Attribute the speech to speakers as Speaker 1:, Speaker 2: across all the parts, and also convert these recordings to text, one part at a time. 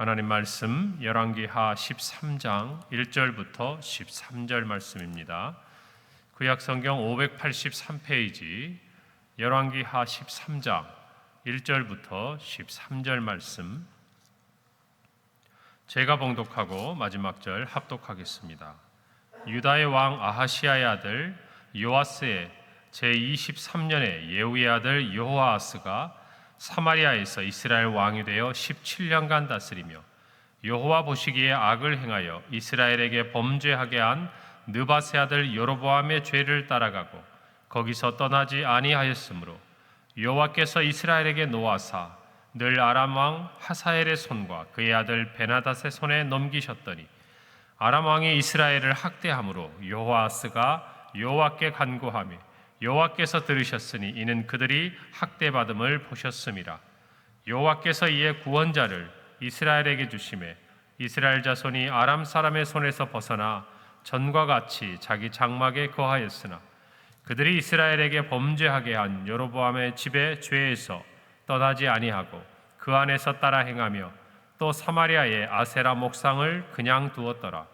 Speaker 1: 하나님 말씀 열왕기하 13장 1절부터 13절 말씀입니다. 구약 성경 583페이지 열왕기하 13장 1절부터 13절 말씀, 제가 봉독하고 마지막 절 합독하겠습니다. 유다의 왕 아하시야의 아들 요아스의 제23년에 예후의 아들 여호아스가 사마리아에서 이스라엘 왕이 되어 17년간 다스리며 여호와 보시기에 악을 행하여 이스라엘에게 범죄하게 한 느밧의 아들 여로보암의 죄를 따라가고 거기서 떠나지 아니하였으므로 여호와께서 이스라엘에게 노하사 늘 아람 왕 하사엘의 손과 그의 아들 베나닷의 손에 넘기셨더니 아람 왕이 이스라엘을 학대함으로 여호아스가 여호와께 간구하며 여호와께서 들으셨으니 이는 그들이 학대받음을 보셨음이라. 여호와께서 이에 구원자를 이스라엘에게 주시매 이스라엘 자손이 아람 사람의 손에서 벗어나 전과 같이 자기 장막에 거하였으나 그들이 이스라엘에게 범죄하게 한 여로보암의 집의 죄에서 떠나지 아니하고 그 안에서 따라 행하며 또 사마리아의 아세라 목상을 그냥 두었더라.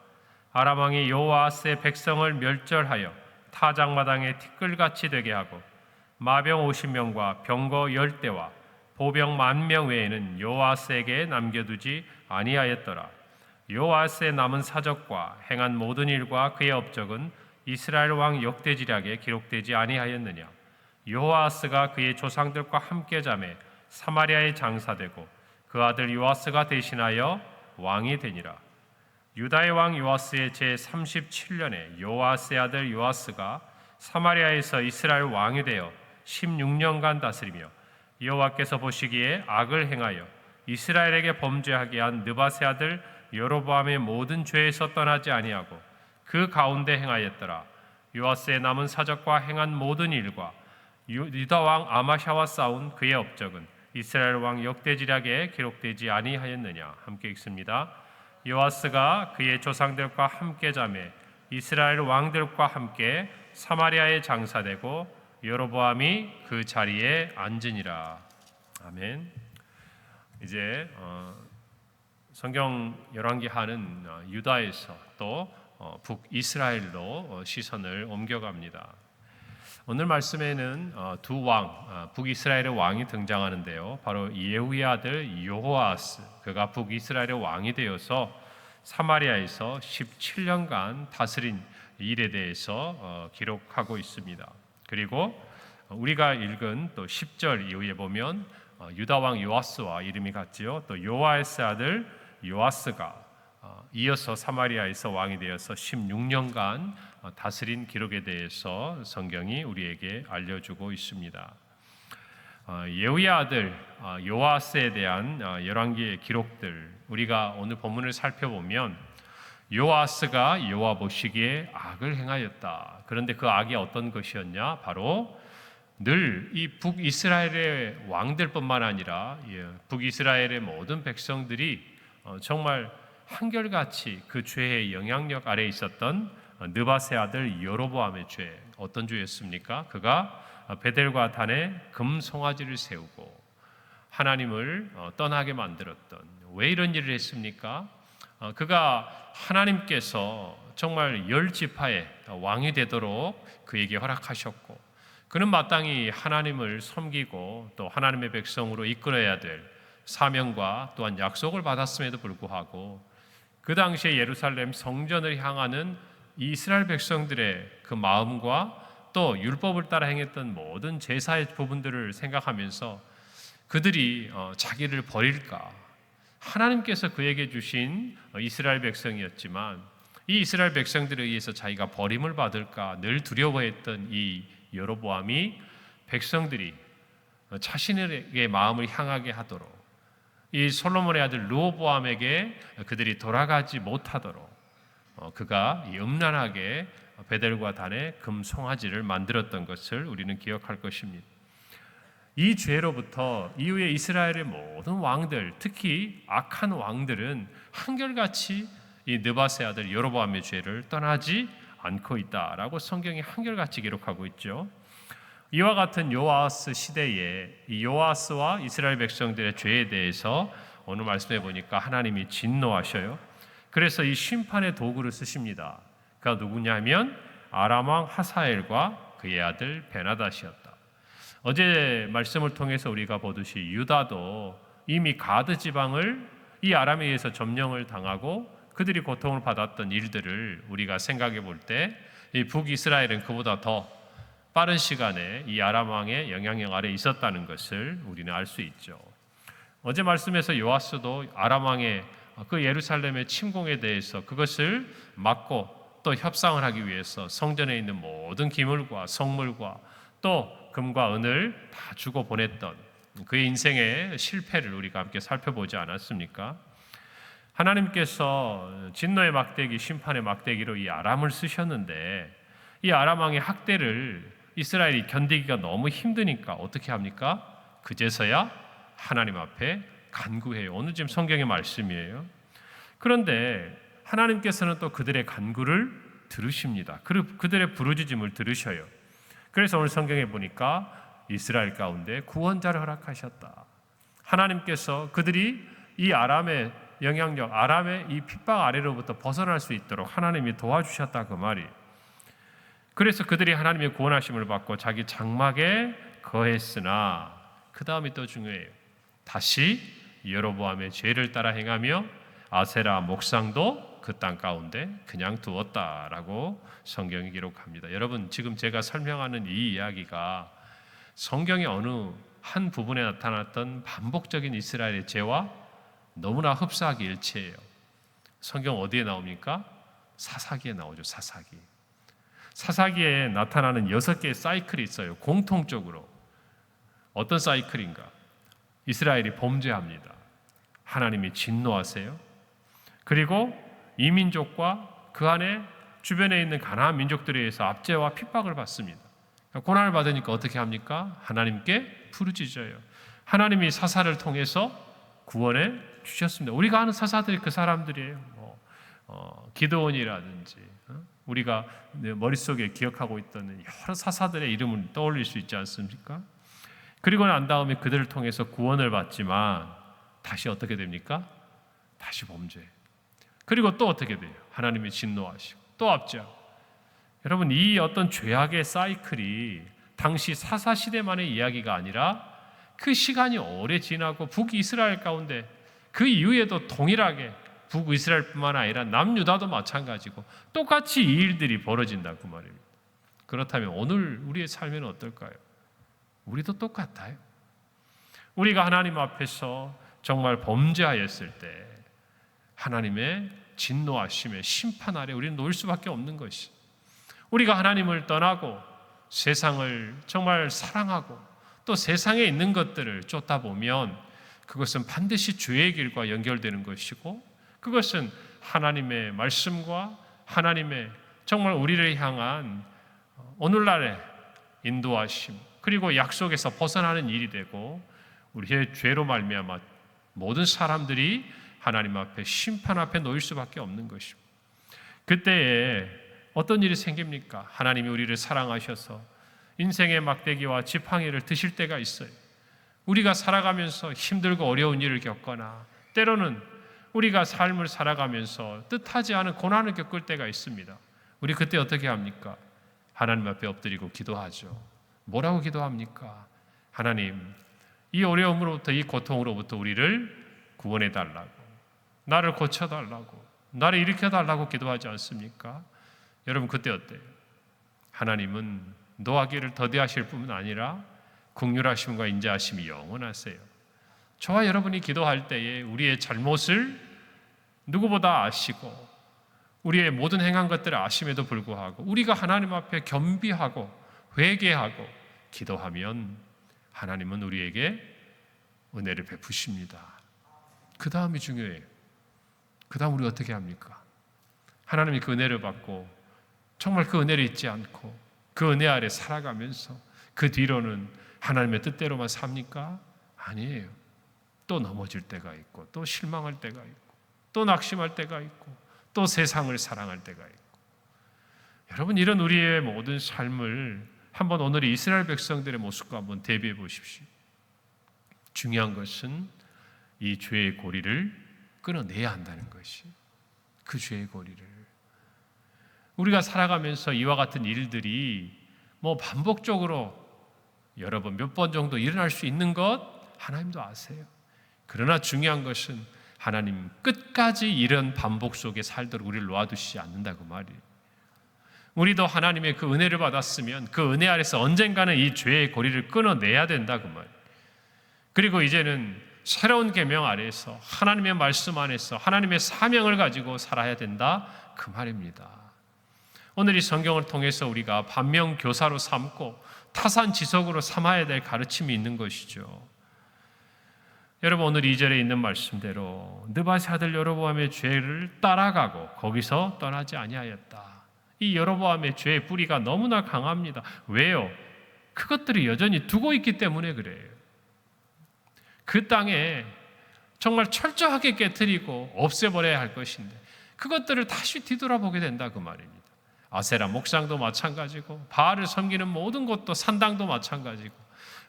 Speaker 1: 아람 왕이 여호아스의 백성을 멸절하여 타작마당에 티끌같이 되게 하고 마병 50명과 병거 10대와 보병 10,000명 외에는 여호아스에게 남겨두지 아니하였더라. 여호아스의 남은 사적과 행한 모든 일과 그의 업적은 이스라엘 왕 역대지략에 기록되지 아니하였느냐. 여호아스가 그의 조상들과 함께 잠에 사마리아에 장사되고 그 아들 요아스가 대신하여 왕이 되니라. 유다의 왕 요아스의 제37년에 요아스의 아들 요아스가 사마리아에서 이스라엘 왕이 되어 16년간 다스리며 여호와께서 보시기에 악을 행하여 이스라엘에게 범죄하게 한 느밧의 아들 여로보암의 모든 죄에서 떠나지 아니하고 그 가운데 행하였더라. 요아스의 남은 사적과 행한 모든 일과 유다 왕 아마샤와 싸운 그의 업적은 이스라엘 왕 역대지략에 기록되지 아니하였느냐. 함께 읽습니다. 요아스가 그의 조상들과 함께 잠에 이스라엘 왕들과 함께 사마리아에 장사되고 여로보암이 그 자리에 앉으니라. 아멘. 이제 성경 열왕기하는 유다에서 또 북이스라엘로 시선을 옮겨갑니다. 오늘 말씀에는 두 왕, 북이스라엘의 왕이 등장하는데요. 바로 예후의 아들 여호아스, 그가 북이스라엘의 왕이 되어서 사마리아에서 17년간 다스린 일에 대해서 기록하고 있습니다. 그리고 우리가 읽은 또 10절 이후에 보면 유다 왕 요아스와 이름이 같지요. 또 요아스의 아들 요아스가 이어서 사마리아에서 왕이 되어서 16년간 다스린 기록에 대해서 성경이 우리에게 알려주고 있습니다. 예후의 아들 요아스에 대한 열왕기의 기록들, 우리가 오늘 본문을 살펴보면 요아스가 여호와 보시기에 악을 행하였다. 그런데 그 악이 어떤 것이었냐? 바로 늘 이 북이스라엘의 왕들뿐만 아니라 북이스라엘의 모든 백성들이 정말 한결같이 그 죄의 영향력 아래에 있었던 느밧의 아들 여로보암의 죄, 어떤 죄였습니까? 그가 베델과 단에 금 송아지를 세우고 하나님을 떠나게 만들었던, 왜 이런 일을 했습니까? 그가 하나님께서 정말 10지파의 왕이 되도록 그에게 허락하셨고 그는 마땅히 하나님을 섬기고 또 하나님의 백성으로 이끌어야 될 사명과 또한 약속을 받았음에도 불구하고 그 당시에 예루살렘 성전을 향하는 이스라엘 백성들의 그 마음과 또 율법을 따라 행했던 모든 제사의 부분들을 생각하면서 그들이 자기를 버릴까, 하나님께서 그에게 주신 이스라엘 백성이었지만 이 이스라엘 백성들에 의해서 자기가 버림을 받을까 늘 두려워했던 이 여로보암이 백성들이 자신에게 마음을 향하게 하도록, 이 솔로몬의 아들 르호보암에게 그들이 돌아가지 못하도록 그가 음란하게 베델과 단에 금 송아지를 만들었던 것을 우리는 기억할 것입니다. 이 죄로부터 이후에 이스라엘의 모든 왕들, 특히 악한 왕들은 한결같이 이 느밧의 아들 여로보암의 죄를 떠나지 않고 있다라고 성경이 한결같이 기록하고 있죠. 이와 같은 요아스 시대에 이 요아스와 이스라엘 백성들의 죄에 대해서 오늘 말씀해 보니까 하나님이 진노하셔요. 그래서 이 심판의 도구를 쓰십니다. 그가 누구냐면 아람 왕 하사엘과 그의 아들 베나닷이었다. 어제 말씀을 통해서 우리가 보듯이 유다도 이미 가드 지방을 이 아람에 의해서 점령을 당하고 그들이 고통을 받았던 일들을 우리가 생각해 볼 때 이 북이스라엘은 그보다 더 빠른 시간에 이 아람 왕의 영향력 아래 있었다는 것을 우리는 알 수 있죠. 어제 말씀에서 요아스도 아람 왕의 그 예루살렘의 침공에 대해서 그것을 막고 또 협상을 하기 위해서 성전에 있는 모든 기물과 성물과 또 금과 은을 다 주고 보냈던 그의 인생의 실패를 우리가 함께 살펴보지 않았습니까? 하나님께서 진노의 막대기, 심판의 막대기로 이 아람을 쓰셨는데 이 아람 왕의 학대를 이스라엘이 견디기가 너무 힘드니까 어떻게 합니까? 그제서야 하나님 앞에 간구해요. 오늘 지금 성경의 말씀이에요. 그런데 하나님께서는 또 그들의 간구를 들으십니다. 그들의 부르짖음을 들으셔요. 그래서 오늘 성경에 보니까 이스라엘 가운데 구원자를 허락하셨다. 하나님께서 그들이 이 아람의 영향력, 아람의 이 핍박 아래로부터 벗어날 수 있도록 하나님이 도와주셨다 그 말이. 그래서 그들이 하나님의 구원하심을 받고 자기 장막에 거했으나 그 다음이 또 중요해요. 다시 여로보암의 죄를 따라 행하며 아세라 목상도 그 땅 가운데 그냥 두었다라고 성경이 기록합니다. 여러분 지금 제가 설명하는 이 이야기가 성경의 어느 한 부분에 나타났던 반복적인 이스라엘의 죄와 너무나 흡사하게 일치해요. 성경 어디에 나옵니까? 사사기에 나오죠. 사사기에 나타나는 6개의 사이클이 있어요. 공통적으로. 어떤 사이클인가? 이스라엘이 범죄합니다. 하나님이 진노하세요. 그리고 이 민족과 그 안에 주변에 있는 가나안 민족들에 의해서 압제와 핍박을 받습니다. 고난을 받으니까 어떻게 합니까? 하나님께 부르짖어요. 하나님이 사사를 통해서 구원해 주셨습니다. 우리가 아는 사사들이 그 사람들이에요. 기드온이라든지 우리가 머릿속에 기억하고 있던 여러 사사들의 이름을 떠올릴 수 있지 않습니까? 그리고 난 다음에 그들을 통해서 구원을 받지만 다시 어떻게 됩니까? 다시 범죄. 그리고 또 어떻게 돼요? 하나님이 진노하시고 또 압제하고. 여러분 이 어떤 죄악의 사이클이 당시 사사시대만의 이야기가 아니라 그 시간이 오래 지나고 북이스라엘 가운데 그 이후에도 동일하게 북이스라엘뿐만 아니라 남유다도 마찬가지고 똑같이 이 일들이 벌어진다고 말입니다. 그렇다면 오늘 우리의 삶에는 어떨까요? 우리도 똑같아요. 우리가 하나님 앞에서 정말 범죄하였을 때 하나님의 진노하심의 심판 아래 우리는 놓일 수밖에 없는 것이, 우리가 하나님을 떠나고 세상을 정말 사랑하고 또 세상에 있는 것들을 쫓다 보면 그것은 반드시 죄의 길과 연결되는 것이고, 그것은 하나님의 말씀과 하나님의 정말 우리를 향한 오늘날의 인도하심 그리고 약속에서 벗어나는 일이 되고, 우리의 죄로 말미암아 모든 사람들이 하나님 앞에 심판 앞에 놓일 수밖에 없는 것입니다. 그때에 어떤 일이 생깁니까? 하나님이 우리를 사랑하셔서 인생의 막대기와 지팡이를 드실 때가 있어요. 우리가 살아가면서 힘들고 어려운 일을 겪거나 때로는 우리가 삶을 살아가면서 뜻하지 않은 고난을 겪을 때가 있습니다. 우리 그때 어떻게 합니까? 하나님 앞에 엎드리고 기도하죠. 뭐라고 기도합니까? 하나님, 이 어려움으로부터, 이 고통으로부터 우리를 구원해 달라고, 나를 고쳐달라고, 나를 일으켜달라고 기도하지 않습니까? 여러분 그때 어때요? 하나님은 노하기를 더디하실 뿐만 아니라 긍휼하심과 인자하심이 영원하세요. 저와 여러분이 기도할 때에 우리의 잘못을 누구보다 아시고 우리의 모든 행한 것들을 아심에도 불구하고 우리가 하나님 앞에 겸비하고 회개하고 기도하면 하나님은 우리에게 은혜를 베푸십니다. 그 다음이 중요해요. 그 다음 우리 어떻게 합니까? 하나님이 그 은혜를 받고 정말 그 은혜를 잊지 않고 그 은혜 아래 살아가면서 그 뒤로는 하나님의 뜻대로만 삽니까? 아니에요. 또 넘어질 때가 있고 또 실망할 때가 있고 또 낙심할 때가 있고 또 세상을 사랑할 때가 있고. 여러분 이런 우리의 모든 삶을 한번 오늘 이스라엘 백성들의 모습과 한번 대비해 보십시오. 중요한 것은 이 죄의 고리를 끊어내야 한다는 것이, 그 죄의 고리를. 우리가 살아가면서 이와 같은 일들이 반복적으로 여러 번, 몇 번 정도 일어날 수 있는 것 하나님도 아세요. 그러나 중요한 것은 하나님 끝까지 이런 반복 속에 살도록 우리를 놓아두시지 않는다고 말이에요. 우리도 하나님의 그 은혜를 받았으면 그 은혜 아래서 언젠가는 이 죄의 고리를 끊어내야 된다고 말이에요. 그리고 이제는 새로운 계명 아래에서 하나님의 말씀 안에서 하나님의 사명을 가지고 살아야 된다, 그 말입니다. 오늘 이 성경을 통해서 우리가 반면교사로 삼고 타산지석으로 삼아야 될 가르침이 있는 것이죠. 여러분, 오늘 2절에 있는 말씀대로 느밧의 아들 여로보암의 죄를 따라가고 거기서 떠나지 아니하였다. 이 여로보암의 죄의 뿌리가 너무나 강합니다. 왜요? 그것들이 여전히 두고 있기 때문에 그래요. 그 땅에 정말 철저하게 깨트리고 없애버려야 할 것인데 그것들을 다시 뒤돌아보게 된다, 그 말입니다. 아세라 목상도 마찬가지고 바알을 섬기는 모든 것도 산당도 마찬가지고,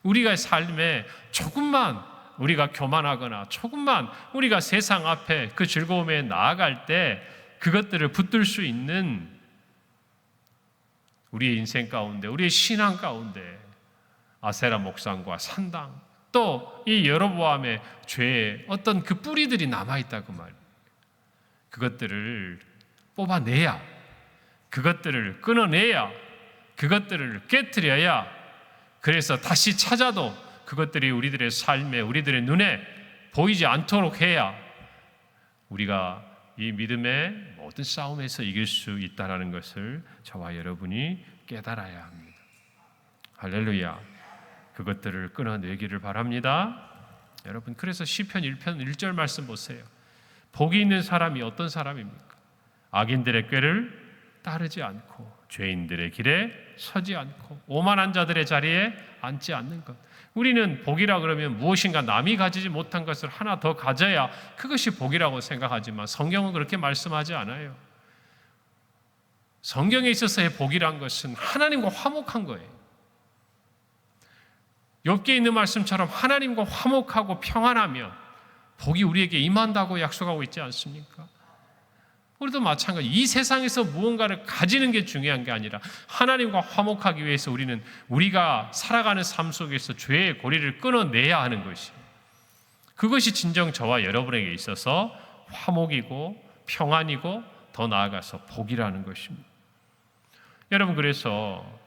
Speaker 1: 우리가 삶에 조금만 우리가 교만하거나 조금만 우리가 세상 앞에 그 즐거움에 나아갈 때 그것들을 붙들 수 있는 우리의 인생 가운데, 우리의 신앙 가운데 아세라 목상과 산당, 또 이 여로보암의 죄의 어떤 그 뿌리들이 남아있다고 말이에요. 그것들을 뽑아내야, 그것들을 끊어내야, 그것들을 깨트려야, 그래서 다시 찾아도 그것들이 우리들의 삶에, 우리들의 눈에 보이지 않도록 해야 우리가 이 믿음의 모든 싸움에서 이길 수 있다는 것을 저와 여러분이 깨달아야 합니다. 할렐루야. 그것들을 끊어내기를 바랍니다. 여러분, 그래서 시편 1편 1절 말씀 보세요. 복이 있는 사람이 어떤 사람입니까? 악인들의 꾀를 따르지 않고 죄인들의 길에 서지 않고 오만한 자들의 자리에 앉지 않는 것. 우리는 복이라 그러면 무엇인가 남이 가지지 못한 것을 하나 더 가져야 그것이 복이라고 생각하지만 성경은 그렇게 말씀하지 않아요. 성경에 있어서의 복이란 것은 하나님과 화목한 거예요. 욥기에 있는 말씀처럼 하나님과 화목하고 평안하면 복이 우리에게 임한다고 약속하고 있지 않습니까? 우리도 마찬가지. 이 세상에서 무언가를 가지는 게 중요한 게 아니라 하나님과 화목하기 위해서 우리는 우리가 살아가는 삶 속에서 죄의 고리를 끊어내야 하는 것이, 그것이 진정 저와 여러분에게 있어서 화목이고 평안이고 더 나아가서 복이라는 것입니다. 여러분, 그래서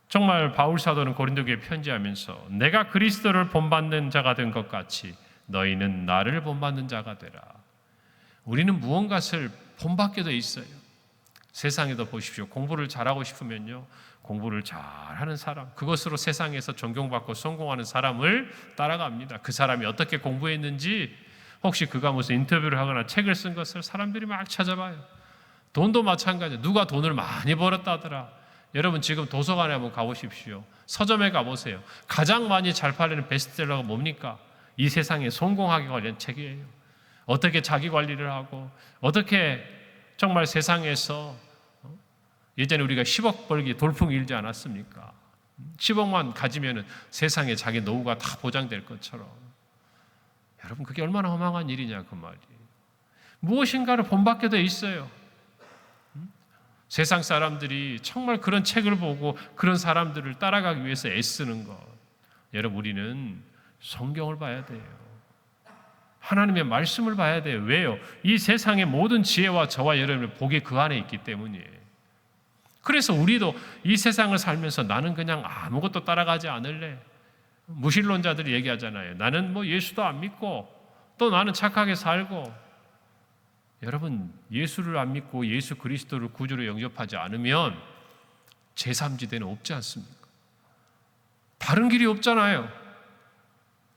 Speaker 1: 정말 바울 사도는 고린도교에 편지하면서 내가 그리스도를 본받는 자가 된 것 같이 너희는 나를 본받는 자가 되라. 우리는 무언가를 본받게 돼 있어요. 세상에도 보십시오. 공부를 잘하고 싶으면요, 공부를 잘하는 사람, 그것으로 세상에서 존경받고 성공하는 사람을 따라갑니다. 그 사람이 어떻게 공부했는지, 혹시 그가 무슨 인터뷰를 하거나 책을 쓴 것을 사람들이 막 찾아봐요. 돈도 마찬가지예요. 누가 돈을 많이 벌었다더라. 여러분, 지금 도서관에 한번 가보십시오. 서점에 가보세요. 가장 많이 잘 팔리는 베스트셀러가 뭡니까? 이 세상에 성공하기 관련 책이에요. 어떻게 자기 관리를 하고, 어떻게 정말 세상에서, 예전에 우리가 10억 벌기 돌풍 일지 않았습니까? 10억만 가지면 세상에 자기 노후가 다 보장될 것처럼. 여러분, 그게 얼마나 허망한 일이냐, 그 말이에요. 무엇인가를 본받게 돼 있어요. 세상 사람들이 정말 그런 책을 보고 그런 사람들을 따라가기 위해서 애쓰는 것. 여러분, 우리는 성경을 봐야 돼요. 하나님의 말씀을 봐야 돼요. 왜요? 이 세상의 모든 지혜와 저와 여러분의 복이 그 안에 있기 때문이에요. 그래서 우리도 이 세상을 살면서 나는 그냥 아무것도 따라가지 않을래. 무신론자들이 얘기하잖아요. 나는 예수도 안 믿고 또 나는 착하게 살고. 여러분, 예수를 안 믿고 예수 그리스도를 구주로 영접하지 않으면 제3지대는 없지 않습니까? 다른 길이 없잖아요.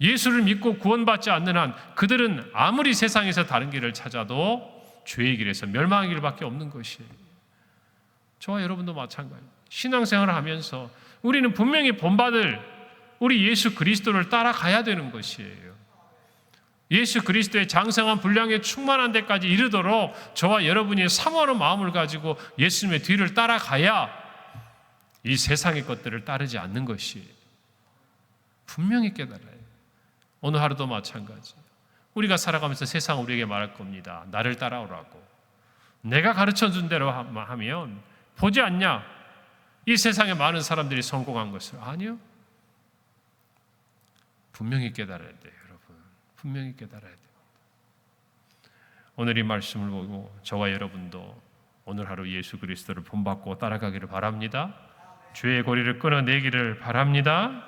Speaker 1: 예수를 믿고 구원받지 않는 한 그들은 아무리 세상에서 다른 길을 찾아도 죄의 길에서 멸망의 길밖에 없는 것이에요. 저와 여러분도 마찬가지예요. 신앙생활을 하면서 우리는 분명히 본받을 우리 예수 그리스도를 따라가야 되는 것이에요. 예수 그리스도의 장성한 분량에 충만한 데까지 이르도록 저와 여러분이 사모하는 마음을 가지고 예수님의 뒤를 따라가야 이 세상의 것들을 따르지 않는 것이 분명히 깨달아요. 오늘 하루도 마찬가지. 우리가 살아가면서 세상 우리에게 말할 겁니다. 나를 따라오라고. 내가 가르쳐준 대로 하면 보지 않냐? 이 세상에 많은 사람들이 성공한 것을. 아니요. 분명히 깨달아야 돼요, 여러분. 분명히 깨달아야 돼요. 오늘 이 말씀을 보고 저와 여러분도 오늘 하루 예수 그리스도를 본받고 따라가기를 바랍니다. 죄의 고리를 끊어내기를 바랍니다.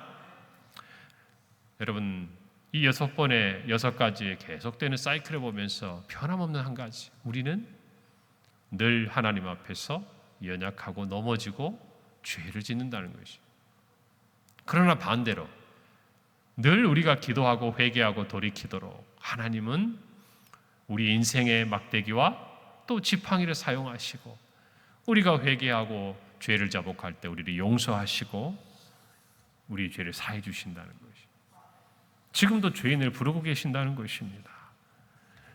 Speaker 1: 여러분, 이 6가지의 계속되는 사이클을 보면서 변함없는 한 가지, 우리는 늘 하나님 앞에서 연약하고 넘어지고 죄를 짓는다는 것이. 그러나 반대로 늘 우리가 기도하고 회개하고 돌이키도록 하나님은 우리 인생의 막대기와 또 지팡이를 사용하시고 우리가 회개하고 죄를 자복할 때 우리를 용서하시고 우리 죄를 사해 주신다는 것이. 지금도 죄인을 부르고 계신다는 것입니다.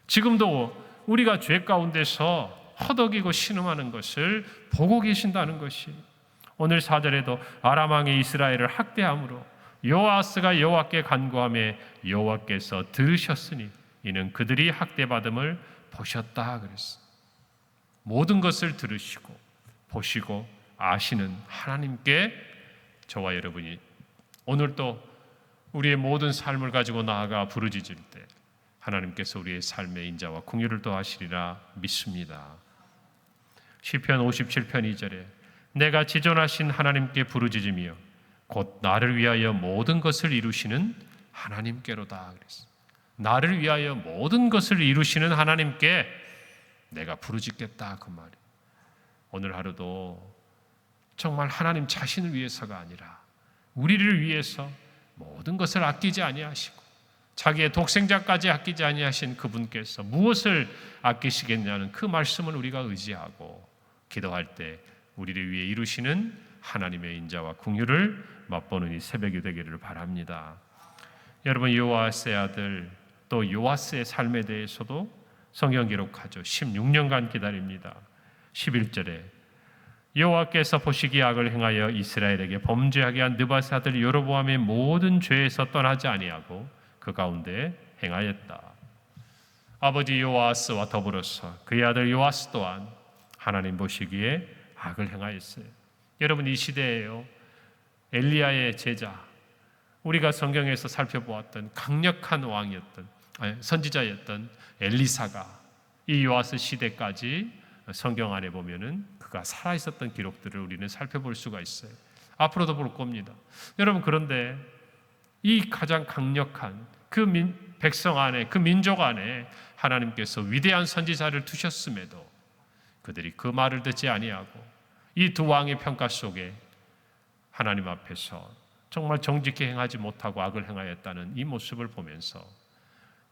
Speaker 1: 지금도 우리가 죄 가운데서 허덕이고 신음하는 것을 보고 계신다는 것이. 오늘 4절에도 아람 왕이 이스라엘을 학대함으로 여호아스가 여호와께 간구하며 여호와께서 들으셨으니 이는 그들이 학대받음을 보셨다 그랬어. 모든 것을 들으시고 보시고 아시는 하나님께 저와 여러분이 오늘 또 우리의 모든 삶을 가지고 나아가 부르짖을 때 하나님께서 우리의 삶의 인자와 긍휼을 더하시리라 믿습니다. 시편 57편 2절에 내가 지존하신 하나님께 부르짖으며 곧 나를 위하여 모든 것을 이루시는 하나님께로다 그랬어. 나를 위하여 모든 것을 이루시는 하나님께 내가 부르짖겠다 그 말이에요. 오늘 하루도 정말 하나님 자신을 위해서가 아니라 우리를 위해서 모든 것을 아끼지 아니하시고 자기의 독생자까지 아끼지 아니하신 그분께서 무엇을 아끼시겠냐는 그 말씀을 우리가 의지하고 기도할 때 우리를 위해 이루시는 하나님의 인자와 긍휼을 맛보는 이 새벽이 되기를 바랍니다. 여러분, 요아스의 아들 또 요아스의 삶에 대해서도 성경 기록하죠. 16년간 기다립니다. 11절에 여호와께서 보시기에 악을 행하여 이스라엘에게 범죄하게 한 느바스 아들 여로보암의 모든 죄에서 떠나지 아니하고 그 가운데 행하였다. 아버지 요아스와 더불어서 그의 아들 요아스 또한 하나님 보시기에 악을 행하였어요. 여러분, 이 시대에요, 엘리야의 제자, 우리가 성경에서 살펴보았던 강력한 왕이었던 선지자였던 엘리사가 이 요아스 시대까지 성경 안에 보면은 그가 살아있었던 기록들을 우리는 살펴볼 수가 있어요. 앞으로도 볼 겁니다. 여러분, 그런데 이 가장 강력한 그 백성 안에, 그 민족 안에 하나님께서 위대한 선지자를 두셨음에도 그들이 그 말을 듣지 아니하고 이 두 왕의 평가 속에 하나님 앞에서 정말 정직히 행하지 못하고 악을 행하였다는 이 모습을 보면서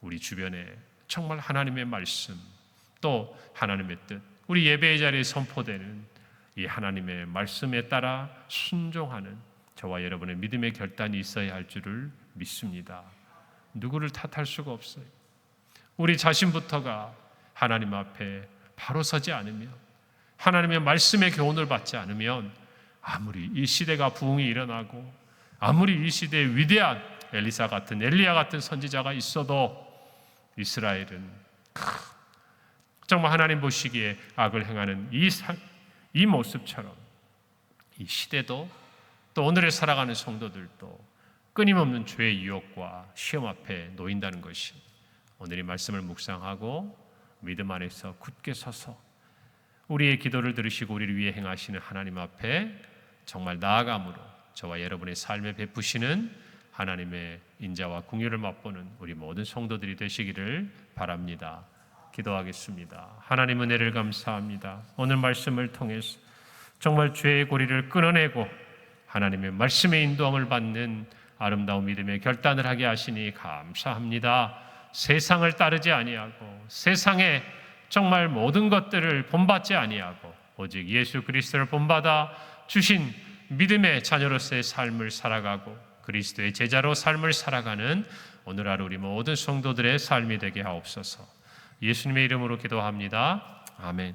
Speaker 1: 우리 주변에 정말 하나님의 말씀 또 하나님의 뜻, 우리 예배의 자리에 선포되는 이 하나님의 말씀에 따라 순종하는 저와 여러분의 믿음의 결단이 있어야 할 줄을 믿습니다. 누구를 탓할 수가 없어요. 우리 자신부터가 하나님 앞에 바로 서지 않으면, 하나님의 말씀의 교훈을 받지 않으면 아무리 이 시대가 부흥이 일어나고 아무리 이 시대에 위대한 엘리사 같은 엘리야 같은 선지자가 있어도 이스라엘은 정말 하나님 보시기에 악을 행하는 이 모습처럼 이 시대도 또 오늘을 살아가는 성도들도 끊임없는 죄의 유혹과 시험 앞에 놓인다는 것이, 오늘 이 말씀을 묵상하고 믿음 안에서 굳게 서서 우리의 기도를 들으시고 우리를 위해 행하시는 하나님 앞에 정말 나아감으로 저와 여러분의 삶에 베푸시는 하나님의 인자와 긍휼을 맛보는 우리 모든 성도들이 되시기를 바랍니다. 기도하겠습니다. 하나님 은혜를 감사합니다. 오늘 말씀을 통해서 정말 죄의 고리를 끊어내고 하나님의 말씀의 인도함을 받는 아름다운 믿음의 결단을 하게 하시니 감사합니다. 세상을 따르지 아니하고 세상에 정말 모든 것들을 본받지 아니하고 오직 예수 그리스도를 본받아 주신 믿음의 자녀로서의 삶을 살아가고 그리스도의 제자로 삶을 살아가는 오늘 하루 우리 모든 성도들의 삶이 되게 하옵소서. 예수님의 이름으로 기도합니다. 아멘.